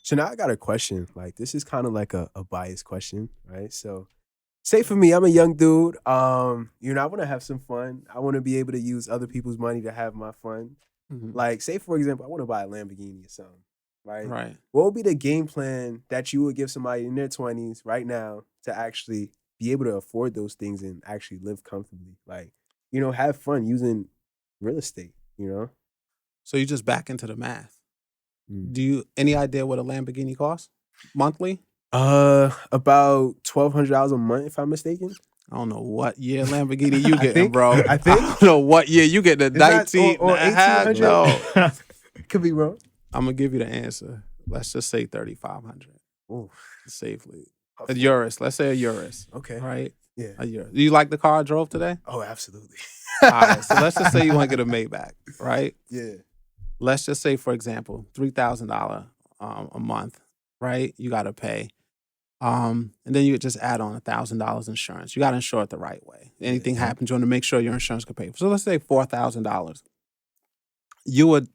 So now I got a question. Like, this is kind of like a biased question, right? So say for me, I'm a young dude. I want to have some fun. I want to be able to use other people's money to have my fun. Mhm. Like, say for example, I want to buy a Lamborghini or something, right? Right. What would be the game plan that you would give somebody in their 20s right now to actually be able to afford those things and actually live comfortably? Like, have fun using real estate, So you just back into the math. Mm. Do you any idea what a Lamborghini costs monthly? About $1,200 a month, if I'm mistaken. I don't know what year Lamborghini you I getting, think- bro. I think- don't know what year you get the Is that 19 or heck 1800? no. Could be wrong. I'm gonna give you the answer. Let's just say 3,500 Ooh. safely. A Urus. Let's say a Urus. Okay. Right? Yeah. A Urus. Do you like the car I drove today? Oh, absolutely. All right. So let's just say you want to get a Maybach, right? Yeah. Let's just say, for example, $3,000 a month, right? You got to pay. And then you just add on $1,000 insurance. You got to insure it the right way. Anything happens, you want to make sure your insurance can pay. So let's say $4,000. You would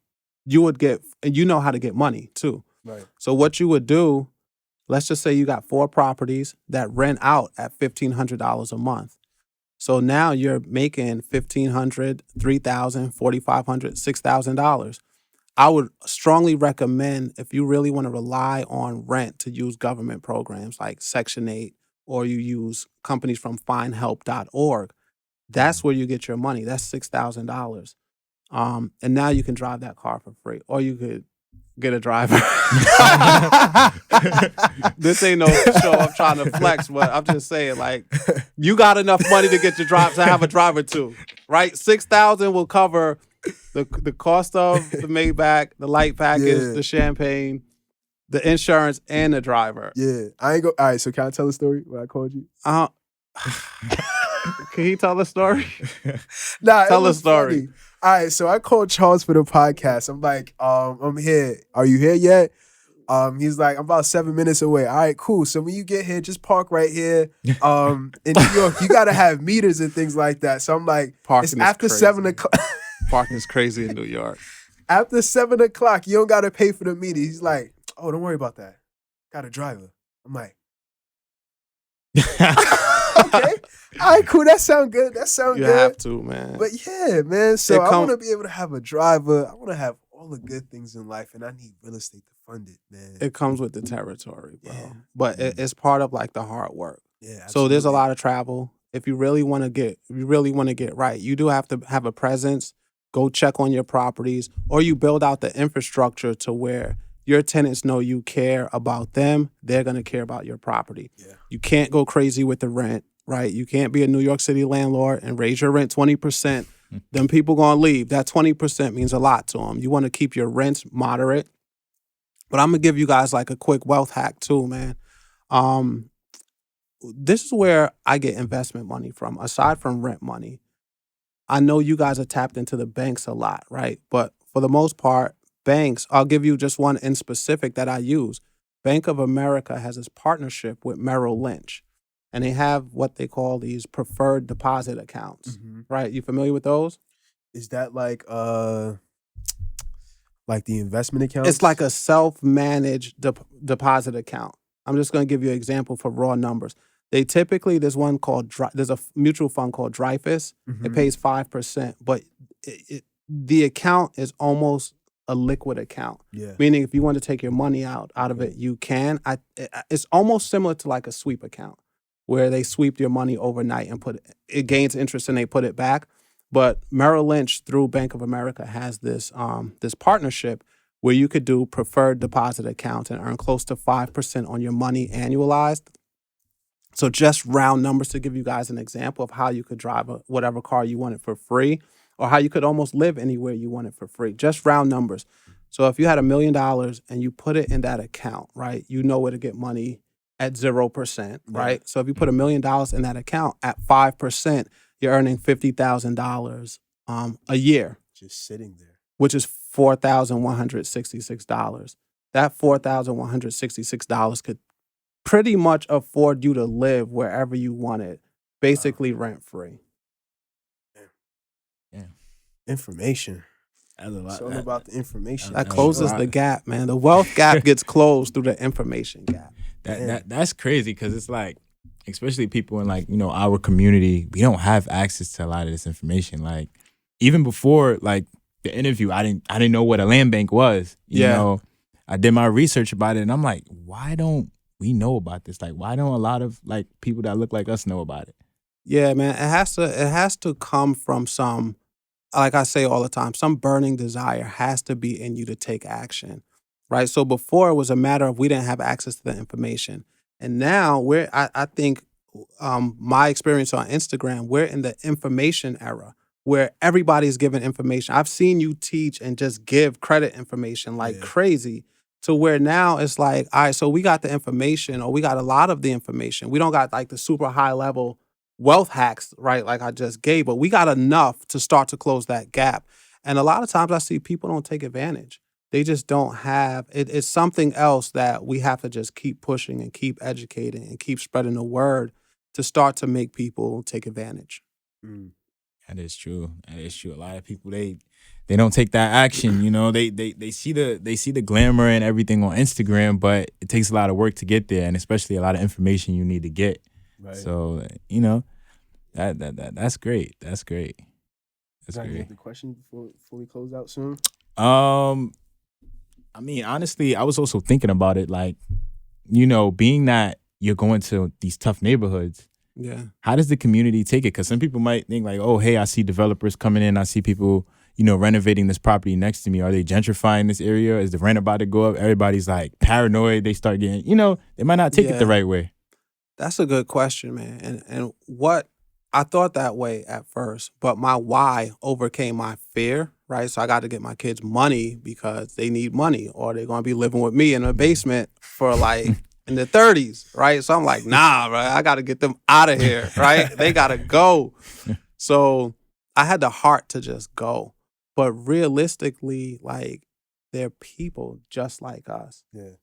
get, and you know how to get money too. Right. So what you would do, let's just say you got 4 properties that rent out at $1,500 a month. So now you're making $1,500, $3,000, $4,500, $6,000. I would strongly recommend, if you really want to rely on rent, to use government programs like Section 8, or you use companies from findhelp.org. That's where you get your money. That's $6,000. And now you can drive that car for free, or you could get a driver. This ain't no show I'm trying to flex, but I'm just saying, like, you got enough money to get your drive to have a driver too, right? $6,000 will cover the cost of the Maybach, the light package, the champagne, the insurance, and the driver. Yeah. I ain't go. All right. So can I tell a story when I called you? Can he tell a story? Nah, Tell it a was story. funny. All right. So I called Charles for the podcast. I'm like, I'm here. Are you here yet? He's like, I'm about 7 minutes away. All right, cool. So when you get here, just park right here. In New York, you gotta have meters and things like that. So I'm like, Parking it's is after crazy. 7 o'clock. Parking is crazy in New York. After 7 o'clock, you don't gotta pay for the meter. He's like, oh, don't worry about that. Got a driver. I'm like, okay. All right, cool. That sound good. That sound You good. have to, man. But yeah, man. So It I come- want to be able to have a driver. I want to have all the good things in life, and I need real estate to fund it, man. It comes with the territory, bro. Yeah. But it's part of like the hard work. Yeah. So there's a absolutely. lot of travel. If you really want to get right, you do have to have a presence. Go check on your properties, or you build out the infrastructure to where your tenants know you care about them. They're gonna care about your property. Yeah. You can't go crazy with the rent, right? You can't be a New York City landlord and raise your rent 20%. Them people gonna leave. That 20% means a lot to them. You want to keep your rents moderate. But I'm gonna give you guys like a quick wealth hack too, man. This is where I get investment money from, aside from rent money. I know you guys are tapped into the banks a lot, right? But for the most part, banks, I'll give you just one in specific that I use. Bank of America has this partnership with Merrill Lynch, and they have what they call these preferred deposit accounts, right? You familiar with those? Is that like the investment account? It's like a self-managed deposit account. I'm just going to give you an example for raw numbers. They typically, there's a mutual fund called Dreyfus. It pays 5%, but the account is almost a liquid account. Yeah. Meaning if you want to take your money out of it, you can. It's almost similar to like a sweep account where they sweep your money overnight and it gains interest and they put it back. But Merrill Lynch through Bank of America has this partnership where you could do preferred deposit accounts and earn close to 5% on your money annualized. So just round numbers to give you guys an example of how you could drive whatever car you wanted for free, or how you could almost live anywhere you wanted for free. Just round numbers. So if you had $1 million and you put it in that account, right, you know where to get money at 0%, right? So if you put $1 million in that account at 5%, you're earning $50,000 a year. Just sitting there. Which is $4,166. That $4,166 could pretty much afford you to live wherever you wanted, basically rent free. Yeah. Information. That's a lot. It's all about the information. That That's closes right. the gap, man. The wealth gap gets closed through the information gap. That's crazy because it's like, especially people in like, our community, we don't have access to a lot of this information. Like even before like the interview, I didn't know what a land bank was. You know, I did my research about it and I'm like, why don't we know about this? Like, why don't a lot of like people that look like us know about it? Yeah, man. It has to come from some, like I say all the time, some burning desire has to be in you to take action. Right. So before it was a matter of we didn't have access to the information. And now I think my experience on Instagram, we're in the information era where everybody's giving information. I've seen you teach and just give credit information like crazy, to where now it's like, all right, so we got the information, or we got a lot of the information. We don't got like the super high level wealth hacks, right? Like I just gave, but we got enough to start to close that gap. And a lot of times I see people don't take advantage. They just don't have it. It's something else that we have to just keep pushing and keep educating and keep spreading the word to start to make people take advantage. That is true. That is true. A lot of people they don't take that action. They see the glamour and everything on Instagram, but it takes a lot of work to get there, and especially a lot of information you need to get. Right. So that's great. That's great. That's great. Any other question before we close out soon? I mean, honestly, I was also thinking about it, like, being that you're going to these tough neighborhoods. Yeah. How does the community take it? Because some people might think like, oh, hey, I see developers coming in. I see people, renovating this property next to me. Are they gentrifying this area? Is the rent about to go up? Everybody's like paranoid. They start getting, they might not take it the right way. That's a good question, man. And what I thought that way at first, but my why overcame my fear, right? So I got to get my kids money because they need money, or they're going to be living with me in a basement for like in the 30s, right? So I'm like, nah, right? I got to get them out of here, right? They got to go. So I had the heart to just go. But realistically, like, they're people just like us. Yeah.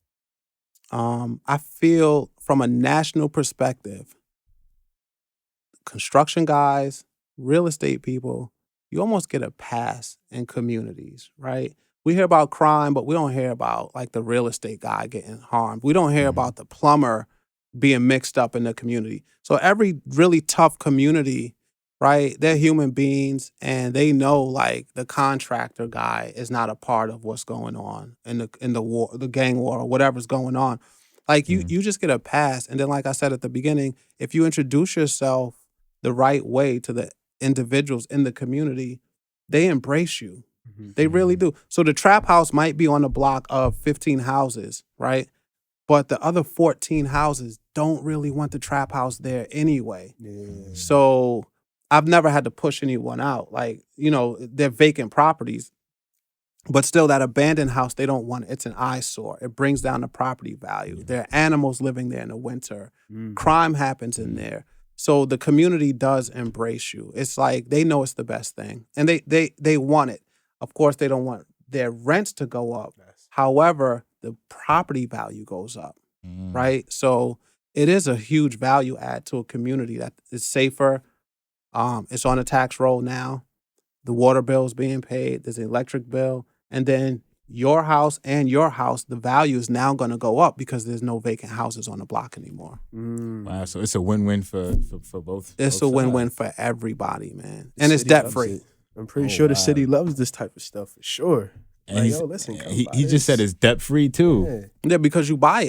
I feel from a national perspective, construction guys, real estate people, you almost get a pass in communities, right? We hear about crime, but we don't hear about like the real estate guy getting harmed. We don't hear about the plumber being mixed up in the community. So every really tough community, right? They're human beings, and they know like the contractor guy is not a part of what's going on in the war, the gang war, or whatever's going on. Like you just get a pass. And then, like I said at the beginning, if you introduce yourself the right way to the individuals in the community, they embrace you. They really do. So the trap house might be on a block of 15 houses, right? But the other 14 houses don't really want the trap house there anyway. Yeah. So I've never had to push anyone out. Like, they're vacant properties, but still that abandoned house, they don't want it. It's an eyesore. It brings down the property value. There are animals living there in the winter. Crime happens in there. So the community does embrace you. It's like they know it's the best thing, and they want it. Of course, they don't want their rents to go up. Yes. However, the property value goes up, right? So it is a huge value add to a community that is safer. It's on a tax roll now. The water bill is being paid. There's an electric bill. And then your house, the value is now going to go up because there's no vacant houses on the block anymore. Wow, so it's a win-win for both. It's a win-win for everybody, man. And it's debt-free. I'm pretty sure the city loves this type of stuff for sure. And listen, he just said it's debt-free too. Yeah, because you buy it.